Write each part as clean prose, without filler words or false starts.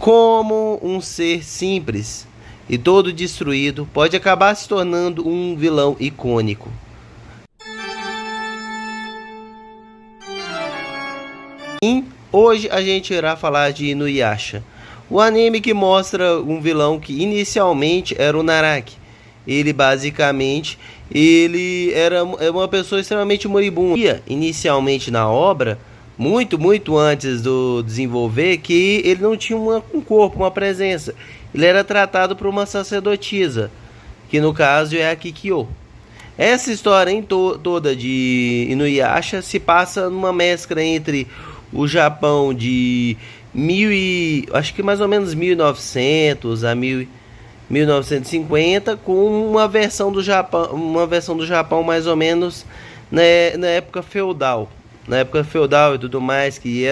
Como um ser simples e todo destruído pode acabar se tornando um vilão icônico. E hoje a gente irá falar de Inuyasha, o anime que mostra um vilão que inicialmente era o Naraki. Ele basicamente era uma pessoa extremamente moribunda. Inicialmente na obra, muito antes do desenvolver, que ele não tinha um corpo, uma presença. Ele era tratado por uma sacerdotisa, que no caso é a Kikyo. Essa história toda de Inuyasha se passa numa mescla entre o Japão de acho que mais ou menos 1900 a 1950, com uma versão do Japão mais ou menos, né, na época feudal e tudo mais, que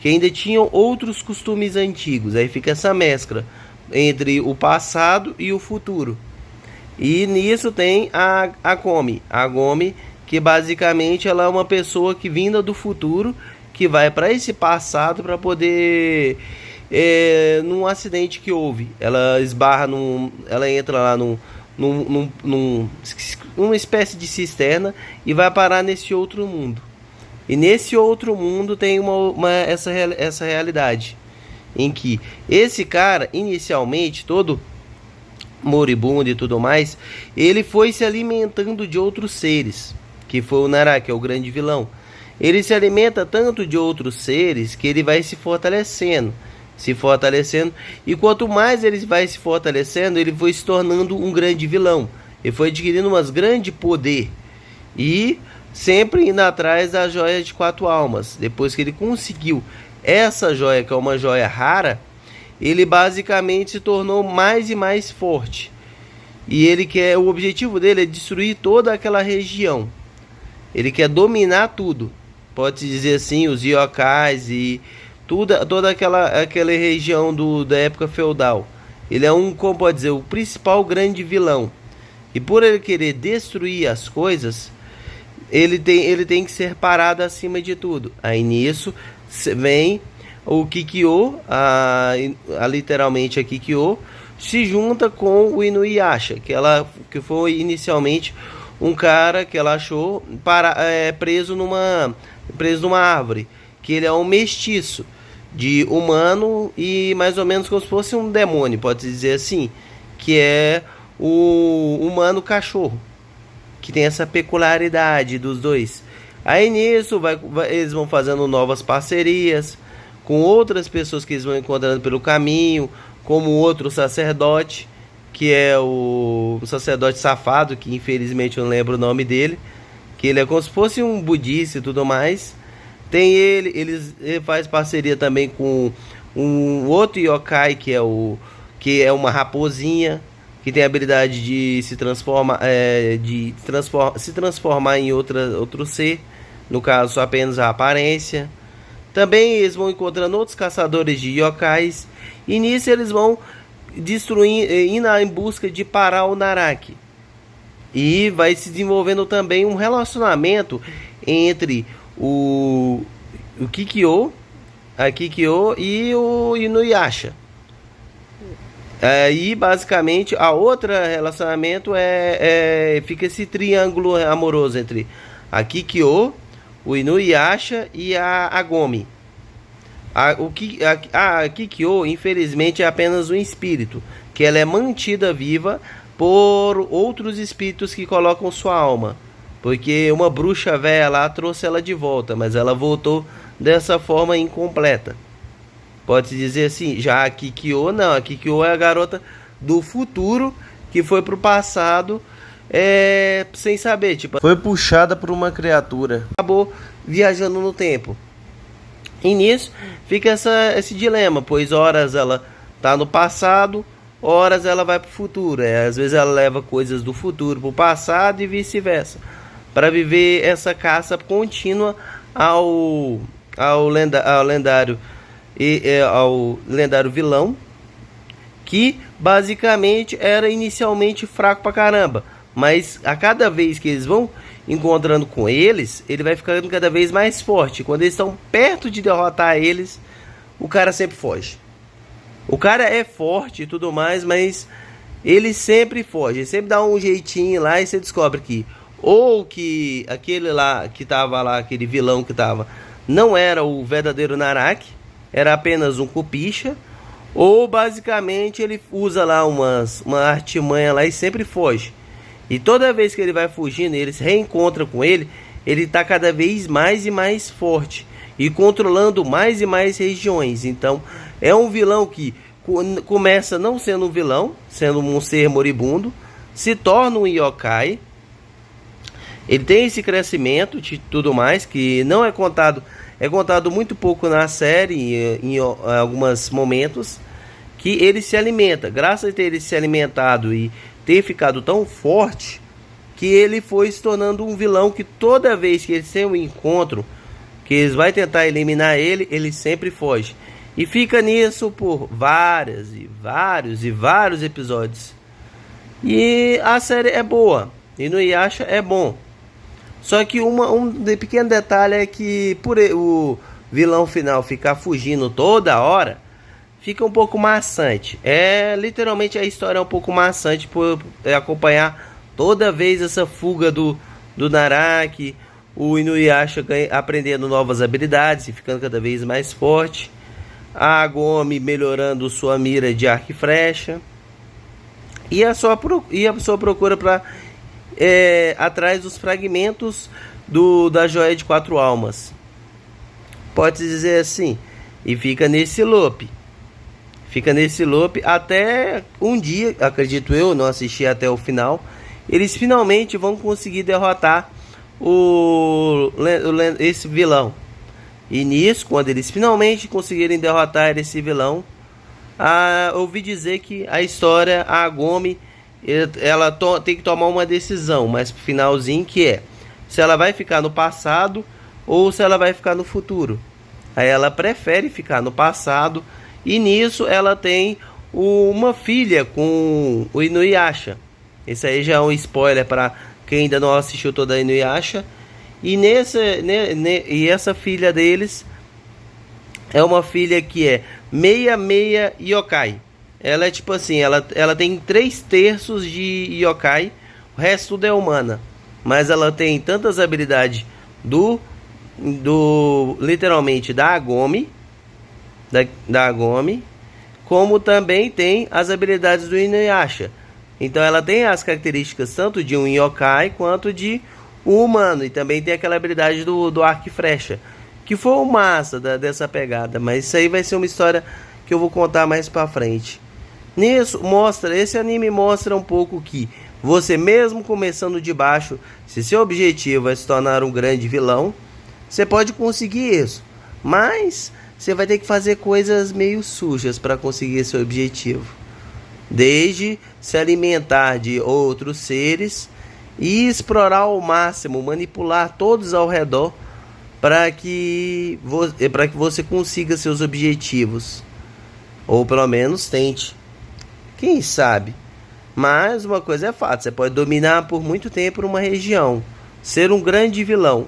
ainda tinham outros costumes antigos. Aí fica essa mescla entre o passado e o futuro. E nisso tem a Gomi, que basicamente ela é uma pessoa que vinda do futuro, que vai para esse passado para poder, num acidente que houve, ela esbarra ela entra lá numa espécie de cisterna e vai parar nesse outro mundo. E nesse outro mundo tem essa realidade em que esse cara, inicialmente todo moribundo e tudo mais, ele foi se alimentando de outros seres, que foi o Naraki, que é o grande vilão. Ele se alimenta tanto de outros seres que ele vai se fortalecendo, e quanto mais ele vai se fortalecendo, ele foi se tornando um grande vilão. Ele foi adquirindo um grande poder e sempre indo atrás da joia de 4 almas. Depois que ele conseguiu essa joia, que é uma joia rara, ele basicamente se tornou mais e mais forte. E o objetivo dele é destruir toda aquela região. Ele quer dominar tudo. Pode-se dizer assim, os yokais e toda aquela região da época feudal. Ele é como pode dizer, o principal grande vilão. E por ele querer destruir as coisas, ele tem que ser parado acima de tudo. Aí nisso vem o Kikyo, literalmente a Kikyo, se junta com o Inuyasha, que foi inicialmente um cara que ela achou preso numa árvore, que ele é um mestiço de humano e mais ou menos como se fosse um demônio, pode dizer assim, que é o humano cachorro, que tem essa peculiaridade dos dois. Aí nisso eles vão fazendo novas parcerias com outras pessoas que eles vão encontrando pelo caminho, como outro sacerdote, que é o sacerdote safado, que infelizmente eu não lembro o nome dele, que ele é como se fosse um budista e tudo mais. Tem ele faz parceria também com um outro yokai, que é uma raposinha, que tem a habilidade de se transformar em outro ser, no caso apenas a aparência. Também eles vão encontrando outros caçadores de yokais, e nisso eles vão indo em busca de parar o Naraki. E vai se desenvolvendo também um relacionamento entre a Kikyo e o Inuyasha. Aí basicamente a outra relacionamento fica esse triângulo amoroso entre a Kikyo, o Inuyasha e a Gomi. A Kikyo, infelizmente, é apenas um espírito, que ela é mantida viva por outros espíritos que colocam sua alma, porque uma bruxa velha lá trouxe ela de volta, mas ela voltou dessa forma incompleta. Pode-se dizer assim. Já a Kikyo não, a Kikyo é a garota do futuro que foi pro passado, sem saber, tipo, foi puxada por uma criatura, acabou viajando no tempo. E nisso fica esse dilema, pois horas ela tá no passado, horas ela vai pro futuro. Às vezes ela leva coisas do futuro pro passado e vice-versa, para viver essa caça contínua ao lendário vilão, que basicamente era inicialmente fraco pra caramba, mas a cada vez que eles vão encontrando com eles, ele vai ficando cada vez mais forte. Quando eles estão perto de derrotar eles, o cara sempre foge. O cara é forte e tudo mais, mas ele sempre foge, ele sempre dá um jeitinho lá e você descobre que ou que aquele lá que tava lá, aquele vilão que tava, não era o verdadeiro Naraki, era apenas um cupicha, ou basicamente ele usa lá uma artimanha lá e sempre foge. E toda vez que ele vai fugindo, eles reencontram com ele, ele tá cada vez mais e mais forte e controlando mais e mais regiões. Então é um vilão que começa não sendo um vilão, sendo um ser moribundo, se torna um yokai. Ele tem esse crescimento e tudo mais, que não é contado, é contado muito pouco na série, em alguns momentos, que ele se alimenta. Graças a ter ele se alimentado e ter ficado tão forte, que ele foi se tornando um vilão que toda vez que eles têm um encontro, que eles vão tentar eliminar ele, ele sempre foge. E fica nisso por vários episódios. E a série é boa, e no Inuyasha é bom. Só que um pequeno detalhe é que por o vilão final ficar fugindo toda hora, fica um pouco maçante. Literalmente a história é um pouco maçante por acompanhar toda vez essa fuga do Naraki, o Inuyasha aprendendo novas habilidades e ficando cada vez mais forte, a Agome melhorando sua mira de arco e flecha, e a sua procura para atrás dos fragmentos da joia de 4 almas, pode dizer assim, e fica nesse loop até um dia, acredito eu, não assisti até o final, eles finalmente vão conseguir derrotar esse vilão. E nisso, quando eles finalmente conseguirem derrotar esse vilão, ouvi dizer que a história, a Agome, ela tem que tomar uma decisão, mas pro finalzinho, que é se ela vai ficar no passado ou se ela vai ficar no futuro. Aí ela prefere ficar no passado, e nisso ela tem uma filha com o Inuyasha. Esse aí já é um spoiler para quem ainda não assistiu toda a Inuyasha. E essa filha deles é uma filha que é meia yokai. Ela é tipo assim, ela tem 3/3 de yokai, o resto tudo é humana. Mas ela tem tantas habilidades literalmente da Agome, como também tem as habilidades do Inuyasha. Então ela tem as características tanto de um yokai quanto de um humano, e também tem aquela habilidade do arco e flecha, que foi o massa dessa pegada, mas isso aí vai ser uma história que eu vou contar mais pra frente. Nisso, esse anime mostra um pouco que você, mesmo começando de baixo, se seu objetivo é se tornar um grande vilão, você pode conseguir isso, mas você vai ter que fazer coisas meio sujas para conseguir seu objetivo, desde se alimentar de outros seres e explorar ao máximo, manipular todos ao redor para que você consiga seus objetivos, ou pelo menos tente, quem sabe. Mas uma coisa é fato, você pode dominar por muito tempo uma região, ser um grande vilão,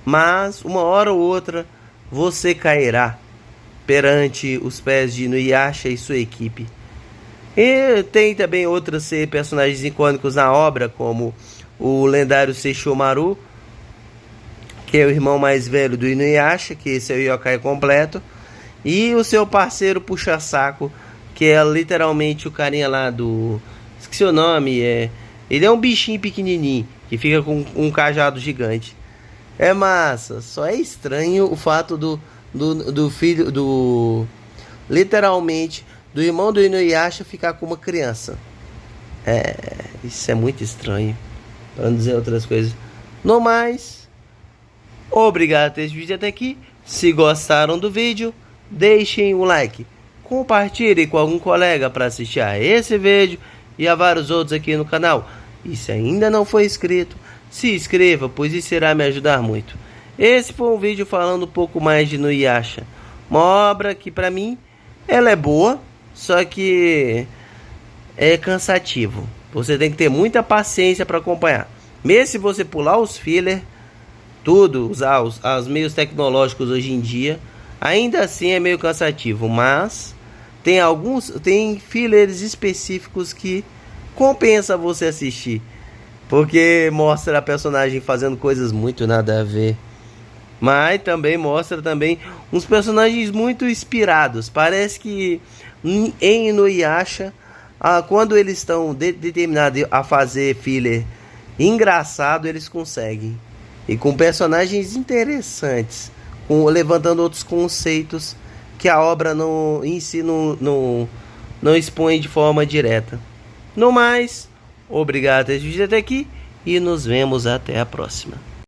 mas uma hora ou outra você cairá perante os pés de Inuyasha e sua equipe. E tem também outros personagens icônicos na obra, como o lendário Sesshomaru, que é o irmão mais velho do Inuyasha, que esse é o yokai completo, e o seu parceiro puxa-saco, que é literalmente o carinha lá do... esqueci o nome, ele é um bichinho pequenininho, que fica com um cajado gigante. É massa, só é estranho o fato do filho, literalmente, do irmão do Inuyasha ficar com uma criança. Isso é muito estranho, para não dizer outras coisas. No mais, obrigado por ter esse vídeo até aqui. Se gostaram do vídeo, deixem um like, compartilhem com algum colega para assistir a esse vídeo e a vários outros aqui no canal. E se ainda não for inscrito, se inscreva, pois isso irá me ajudar muito. Esse foi um vídeo falando um pouco mais de Inuyasha, uma obra que para mim ela é boa, só que é cansativo. Você tem que ter muita paciência para acompanhar. Mesmo se você pular os filler, tudo, usar os meios tecnológicos hoje em dia, ainda assim é meio cansativo, mas Tem fillers específicos que compensa você assistir, porque mostra a personagem fazendo coisas muito nada a ver. Mas também mostra também uns personagens muito inspirados. Parece que em Inuyasha, quando eles estão determinados a fazer filler engraçado, eles conseguem. E com personagens interessantes, levantando outros conceitos que a obra em si não expõe de forma direta. No mais, obrigado por ter assistido até aqui e nos vemos até a próxima.